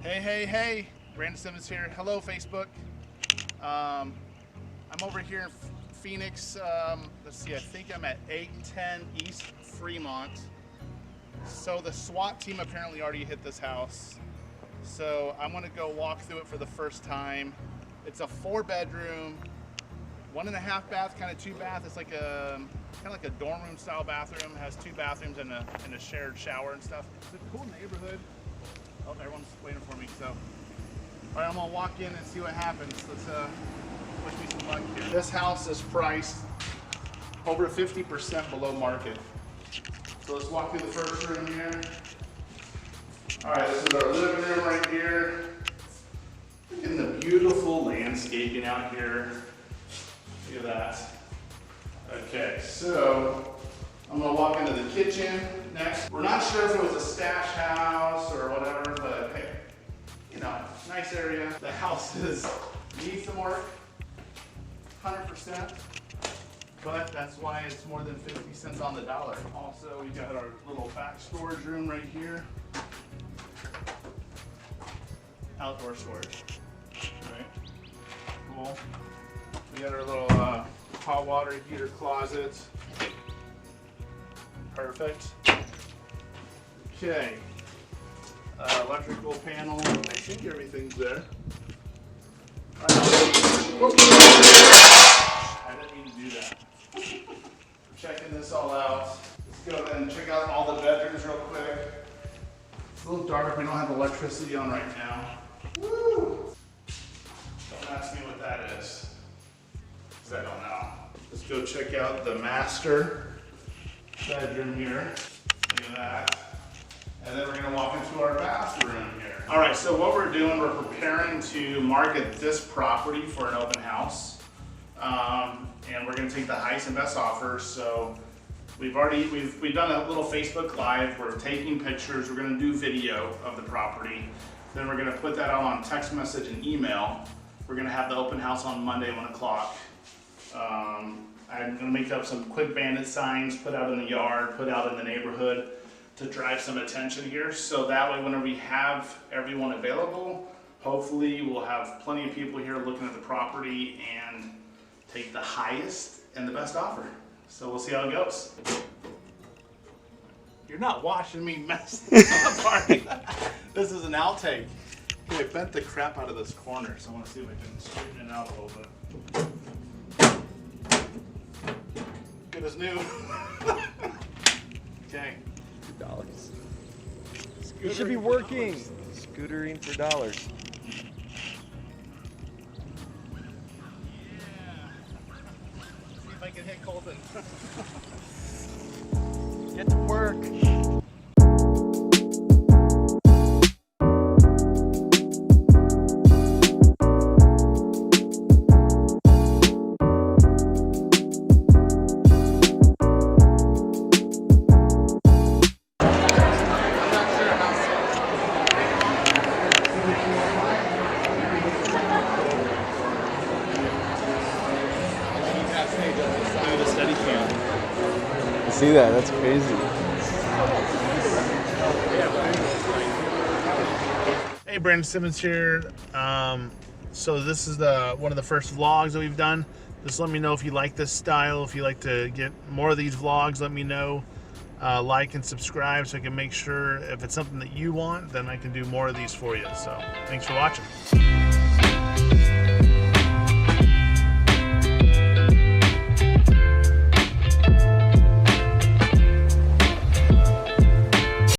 Hey, Brandon Simmons here. Hello, Facebook. I'm over here in Phoenix. Let's see, I think I'm at 810 East Fremont. So the SWAT team apparently already hit this house. So I'm gonna go walk through it for the first time. It's a 4-bedroom, 1.5 bath, kind of 2 bath. It's like a kind of like a dorm room style bathroom. It has 2 bathrooms and a shared shower and stuff. It's a cool neighborhood. Oh, everyone's waiting for me. So, all right, I'm gonna walk in and see what happens. Let's push me some luck here. This house is priced over 50% below market. So let's walk through the first room here. All right, this is our living room right here. Look at the beautiful landscaping out here. Look at that. Okay, so I'm gonna walk into the kitchen next. We're not sure if it was a stash house or whatever, but hey, you know, nice area. The house needs some work, 100%. But that's why it's more than 50 cents on the dollar. Also, we got our little back storage room right here. Outdoor storage, right? Cool. We got our little hot water heater closet. Perfect. Okay. Electrical panel. I think everything's there. I didn't mean to do that. Checking this all out. Let's go ahead and check out all the bedrooms real quick. It's a little dark. We don't have electricity on right now. Woo! Don't ask me what that is, because I don't know. Let's go check out the master bedroom here. Look at that. And then we're gonna walk into our bathroom here. All right, so what we're doing, we're preparing to market this property for an open house. And we're gonna take the highest and best offers. So we've done a little Facebook Live. We're taking pictures. We're gonna do video of the property. Then we're gonna put that out on text message and email. We're gonna have the open house on Monday, 1 o'clock. I'm gonna make up some quick bandit signs, put out in the yard, put out in the neighborhood to drive some attention here. So that way, whenever we have everyone available, hopefully we'll have plenty of people here looking at the property and take the highest and the best offer. So we'll see how it goes. You're not watching me mess up, party. This is an outtake. Okay, I bent the crap out of this corner, so I want to see if I can straighten it out a little bit. Good as new. Okay. $2. You should be working. Scootering for dollars. See if I can hit Colton. Get to work. See that? That's crazy. Hey, Brandon Simmons here. So this is one of the first vlogs that we've done. Just let me know if you like this style. If you like to get more of these vlogs, let me know. Like and subscribe so I can make sure if it's something that you want, then I can do more of these for you. So thanks for watching.